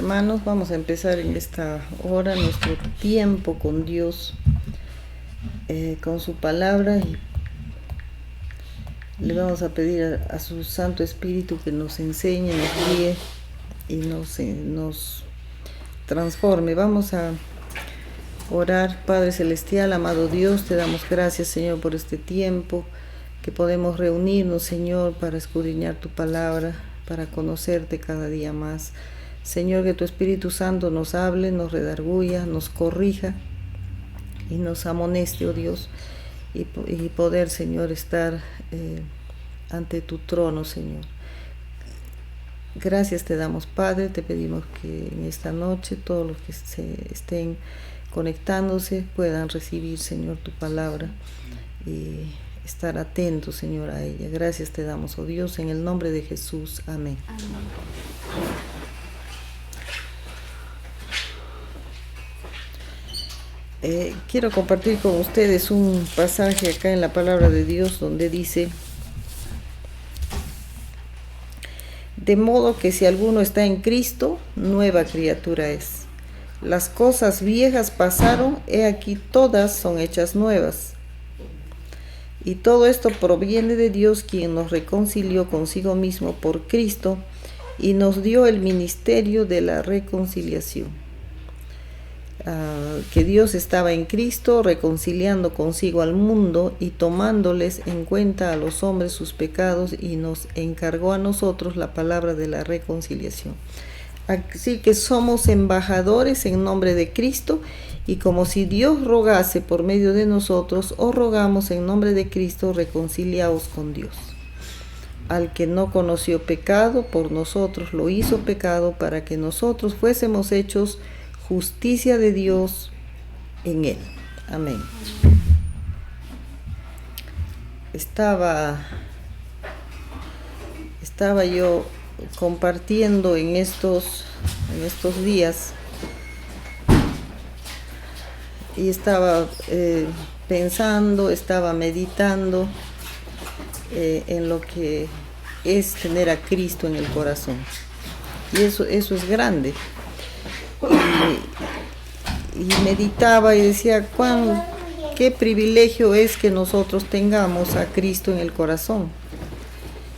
hermanos, vamos a empezar en esta hora nuestro tiempo con Dios, con su palabra, y le vamos a pedir a su Santo Espíritu que nos enseñe, nos guíe y nos transforme. Vamos a orar. Padre Celestial, amado Dios, te damos gracias, Señor, por este tiempo que podemos reunirnos, Señor, para escudriñar tu palabra, para conocerte cada día más. Señor, que tu Espíritu Santo nos hable, nos redarguya, nos corrija y nos amoneste, oh Dios, y poder, Señor, estar ante tu trono, Señor. Gracias te damos, Padre. Te pedimos que en esta noche todos los que se estén conectándose puedan recibir, Señor, tu palabra y estar atentos, Señor, a ella. Gracias te damos, oh Dios, en el nombre de Jesús. Amén. Quiero compartir con ustedes un pasaje acá en la palabra de Dios donde dice: de modo que si alguno está en Cristo, nueva criatura es. Las cosas viejas pasaron, he aquí todas son hechas nuevas. Y todo esto proviene de Dios, quien nos reconcilió consigo mismo por Cristo y nos dio el ministerio de la reconciliación. Que Dios estaba en Cristo reconciliando consigo al mundo y tomándoles en cuenta a los hombres sus pecados, y nos encargó a nosotros la palabra de la reconciliación. Así que somos embajadores en nombre de Cristo, y como si Dios rogase por medio de nosotros, os rogamos en nombre de Cristo, reconciliaos con Dios. Al que no conoció pecado, por nosotros lo hizo pecado, para que nosotros fuésemos hechos justicia de Dios en él. Amén. Estaba yo compartiendo en estos días, y estaba pensando, estaba meditando en lo que es tener a Cristo en el corazón. Y eso es grande. Y meditaba y decía, qué privilegio es que nosotros tengamos a Cristo en el corazón.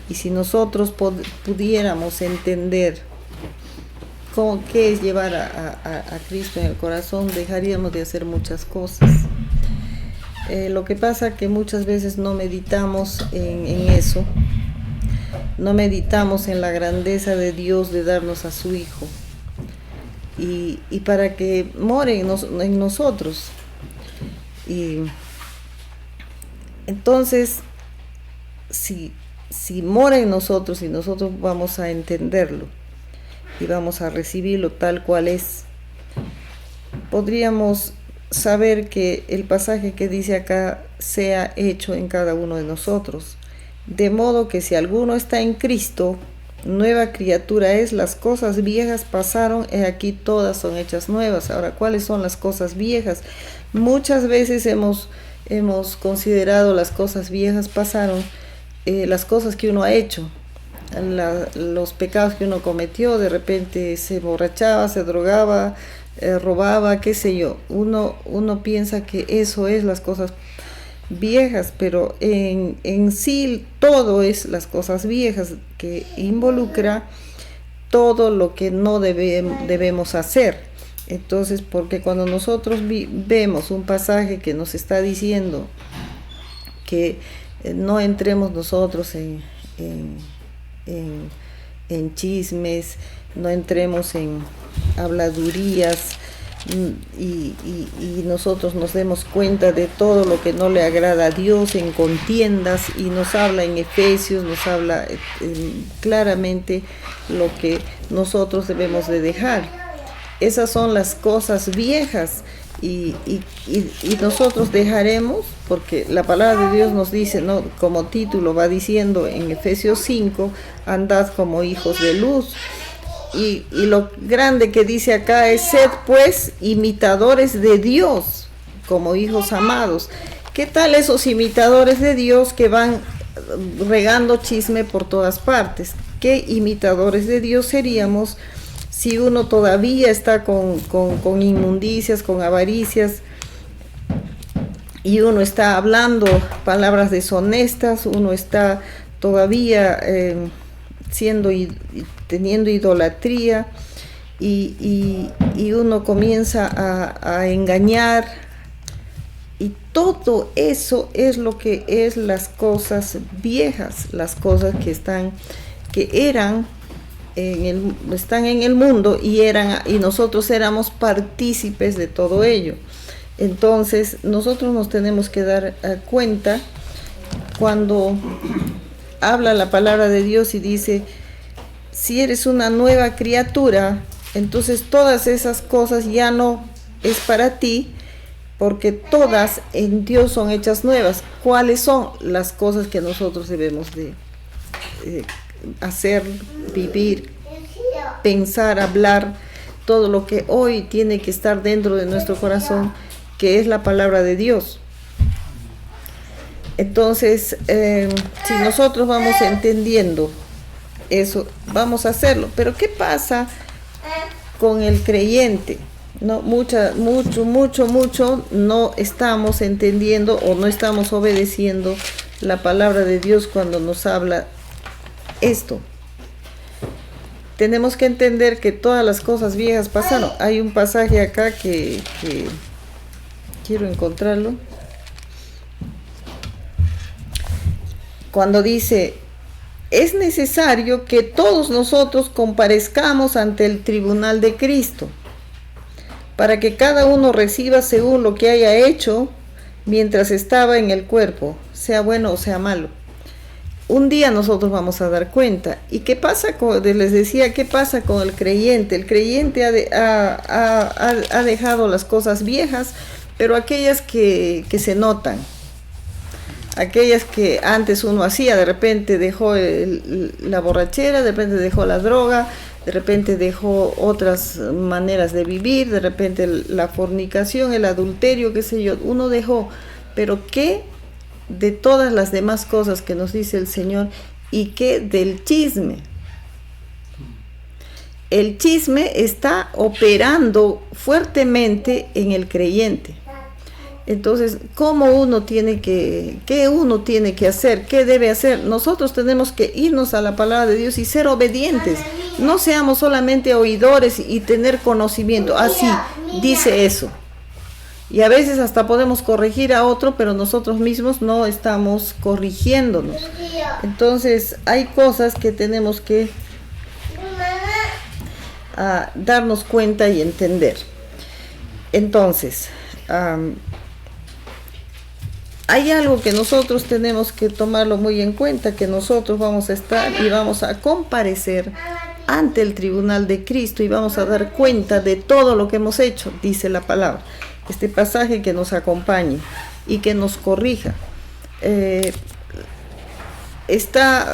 Y si nosotros pudiéramos entender qué es llevar a Cristo en el corazón, dejaríamos de hacer muchas cosas. Lo que pasa es que muchas veces no meditamos en eso, no meditamos en la grandeza de Dios de darnos a su Hijo. Y para que more en nosotros. Y entonces, si mora en nosotros y nosotros vamos a entenderlo y vamos a recibirlo tal cual es, podríamos saber que el pasaje que dice acá sea hecho en cada uno de nosotros. De modo que si alguno está en Cristo, nueva criatura es, las cosas viejas pasaron, he aquí todas son hechas nuevas. Ahora, ¿cuáles son las cosas viejas? Muchas veces hemos considerado las cosas viejas pasaron, las cosas que uno ha hecho, los pecados que uno cometió. De repente se emborrachaba, se drogaba, robaba, qué sé yo. Uno piensa que eso es las cosas viejas, pero en sí todo es las cosas viejas, que involucra todo lo que no debemos hacer. Entonces, porque cuando nosotros vemos un pasaje que nos está diciendo que no entremos nosotros en chismes, no entremos en habladurías, y nosotros nos demos cuenta de todo lo que no le agrada a Dios, en contiendas, y nos habla en Efesios, nos habla claramente lo que nosotros debemos de dejar. Esas son las cosas viejas, y nosotros dejaremos, porque la palabra de Dios nos dice, ¿no? Como título va diciendo en Efesios 5, andad como hijos de luz. Y lo grande que dice acá es: sed pues imitadores de Dios como hijos amados. ¿Qué tal esos imitadores de Dios que van regando chisme por todas partes? ¿Qué imitadores de Dios seríamos si uno todavía está con inmundicias, con avaricias, y uno está hablando palabras deshonestas, uno está todavía teniendo idolatría, y uno comienza a engañar, y todo eso es lo que es las cosas viejas, las cosas están en el mundo, y nosotros éramos partícipes de todo ello. Entonces nosotros nos tenemos que dar cuenta cuando habla la palabra de Dios y dice: si eres una nueva criatura, entonces todas esas cosas ya no es para ti, porque todas en Dios son hechas nuevas. ¿Cuáles son las cosas que nosotros debemos de hacer, vivir, pensar, hablar? Todo lo que hoy tiene que estar dentro de nuestro corazón, que es la palabra de Dios. Entonces, si nosotros vamos entendiendo eso, vamos a hacerlo. Pero ¿qué pasa con el creyente? No, mucho no estamos entendiendo o no estamos obedeciendo la palabra de Dios cuando nos habla esto. Tenemos que entender que todas las cosas viejas pasaron. Hay un pasaje acá que quiero encontrarlo. Cuando dice: es necesario que todos nosotros comparezcamos ante el tribunal de Cristo, para que cada uno reciba según lo que haya hecho mientras estaba en el cuerpo, sea bueno o sea malo. Un día nosotros vamos a dar cuenta. ¿Y qué pasa les decía, qué pasa con el creyente? El creyente ha dejado las cosas viejas, pero aquellas que se notan, aquellas que antes uno hacía, de repente dejó la borrachera, de repente dejó la droga, de repente dejó otras maneras de vivir, de repente la fornicación, el adulterio, qué sé yo, uno dejó. Pero ¿qué de todas las demás cosas que nos dice el Señor? ¿Y qué del chisme? El chisme está operando fuertemente en el creyente. Entonces, ¿qué uno tiene que hacer? ¿Qué debe hacer? Nosotros tenemos que irnos a la palabra de Dios y ser obedientes. No seamos solamente oidores y tener conocimiento. Así, dice eso. Y a veces hasta podemos corregir a otro, pero nosotros mismos no estamos corrigiéndonos. Entonces, hay cosas que tenemos que darnos cuenta y entender. Entonces, hay algo que nosotros tenemos que tomarlo muy en cuenta, que nosotros vamos a estar y vamos a comparecer ante el tribunal de Cristo y vamos a dar cuenta de todo lo que hemos hecho, dice la palabra. Este pasaje que nos acompañe y que nos corrija. Está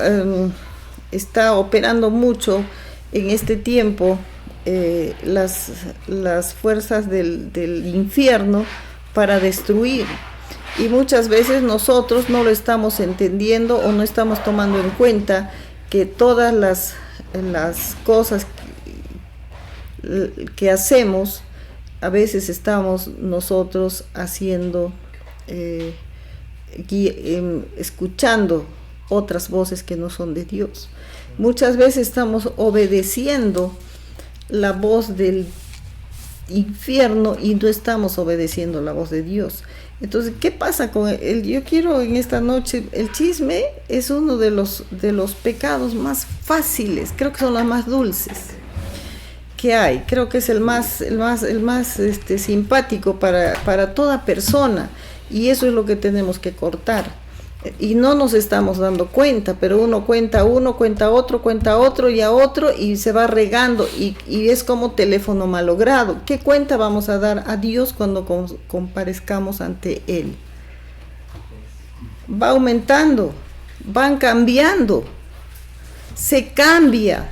operando mucho en este tiempo las fuerzas del infierno para destruir. Y muchas veces nosotros no lo estamos entendiendo o no estamos tomando en cuenta que todas las cosas que hacemos, a veces estamos nosotros haciendo, escuchando otras voces que no son de Dios. Muchas veces estamos obedeciendo la voz del infierno y no estamos obedeciendo la voz de Dios. Entonces, ¿qué pasa con yo quiero en esta noche? El chisme es uno de los pecados más fáciles, creo que son las más dulces que hay, creo que es el más simpático para toda persona, y eso es lo que tenemos que cortar. Y no nos estamos dando cuenta, pero uno, cuenta otro y a otro, y se va regando, y es como teléfono malogrado. ¿Qué cuenta vamos a dar a Dios cuando comparezcamos ante Él? Va aumentando, van cambiando, se cambia.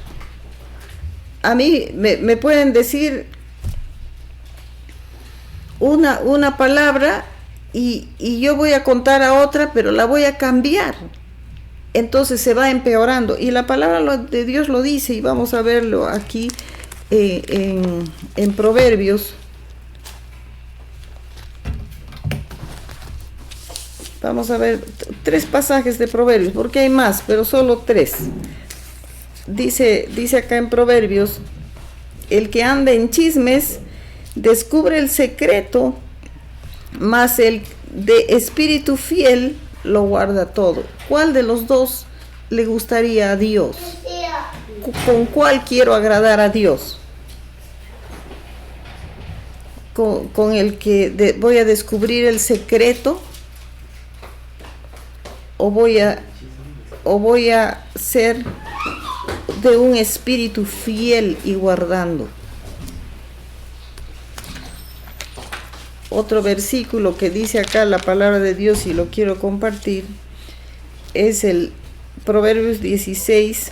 A mí me pueden decir una palabra, y yo voy a contar a otra, pero la voy a cambiar. Entonces se va empeorando. Y la palabra de Dios lo dice, y vamos a verlo aquí en Proverbios. Vamos a ver 3 pasajes de Proverbios, porque hay más, pero solo 3. Dice acá en Proverbios: el que anda en chismes descubre el secreto, mas el de espíritu fiel lo guarda todo. ¿Cuál de los dos le gustaría a Dios? ¿Con cuál quiero agradar a Dios? ¿Con el que voy a descubrir el secreto? ¿O voy a ser de un espíritu fiel y guardando? Otro versículo que dice acá la palabra de Dios y lo quiero compartir es el Proverbios 16,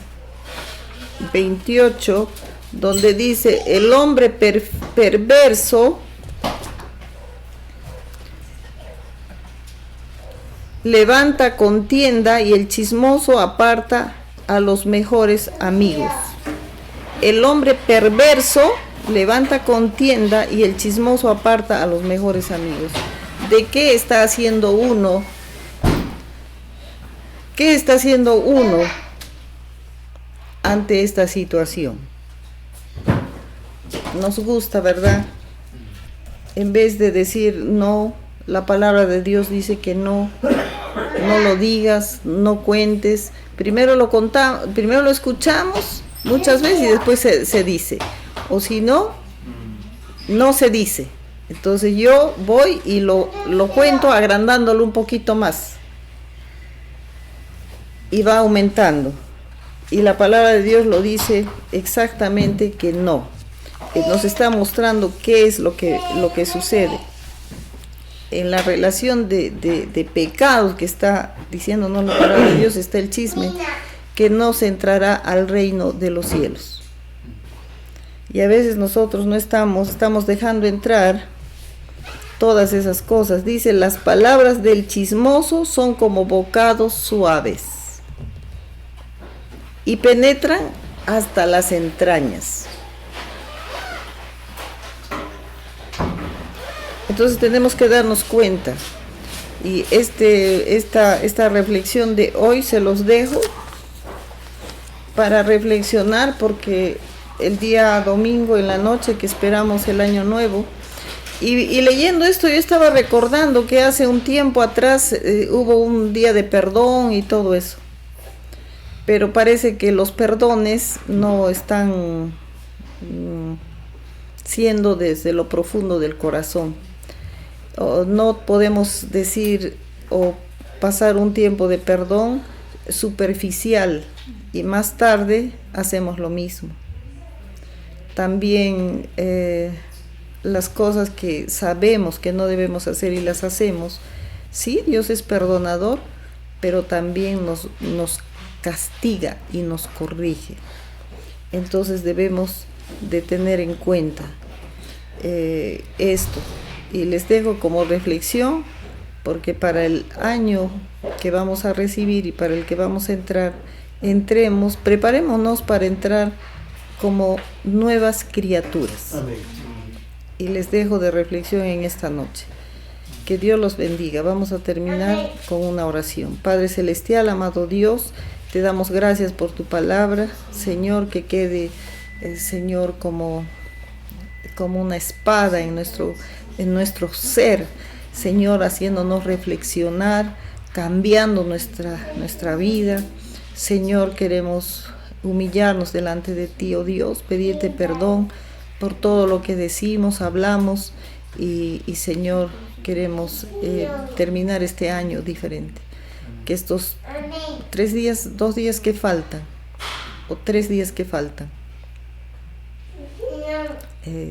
28, donde dice: el hombre perverso levanta contienda y el chismoso aparta a los mejores amigos. El hombre perverso levanta contienda y el chismoso aparta a los mejores amigos. ¿De qué está haciendo uno? ¿Qué está haciendo uno ante esta situación? Nos gusta, ¿verdad? En vez de decir no, la palabra de Dios dice que no lo digas, no cuentes. Primero lo escuchamos muchas veces y después se dice. O si no, no se dice. Entonces yo voy y lo cuento agrandándolo un poquito más. Y va aumentando. Y la palabra de Dios lo dice exactamente que no. Nos está mostrando qué es lo que sucede. En la relación de pecados que está diciéndonos la palabra de Dios está el chisme, que no se entrará al reino de los cielos. Y a veces nosotros no estamos dejando entrar todas esas cosas. Dice: las palabras del chismoso son como bocados suaves y penetran hasta las entrañas. Entonces tenemos que darnos cuenta. Y esta reflexión de hoy se los dejo para reflexionar, porque el día domingo en la noche que esperamos el año nuevo, y leyendo esto yo estaba recordando que hace un tiempo atrás hubo un día de perdón y todo eso, pero parece que los perdones no están siendo desde lo profundo del corazón. No podemos decir o pasar un tiempo de perdón superficial y más tarde hacemos lo mismo. También las cosas que sabemos que no debemos hacer y las hacemos. Sí, Dios es perdonador, pero también nos castiga y nos corrige. Entonces debemos de tener en cuenta esto. Y les dejo como reflexión, porque para el año que vamos a recibir y para el que vamos a entrar, preparémonos para entrar como nuevas criaturas. Amén. Y les dejo de reflexión en esta noche. Que Dios los bendiga. Vamos a terminar con una oración. Padre Celestial, amado Dios, te damos gracias por tu palabra, Señor, que quede, Señor, como una espada en nuestro ser, Señor, haciéndonos reflexionar, cambiando nuestra vida. Señor, queremos humillarnos delante de ti, oh Dios, pedirte perdón por todo lo que decimos, hablamos y Señor, queremos terminar este año diferente. Que estos 2 días que faltan, o 3 días que faltan,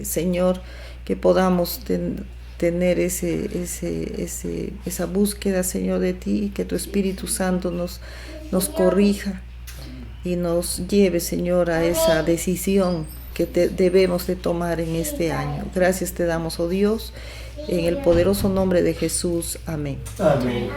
Señor, que podamos tener esa búsqueda, Señor, de ti, y que tu Espíritu Santo nos corrija y nos lleve, Señor, a esa decisión que debemos de tomar en este año. Gracias te damos, oh Dios, en el poderoso nombre de Jesús. Amén. Amén.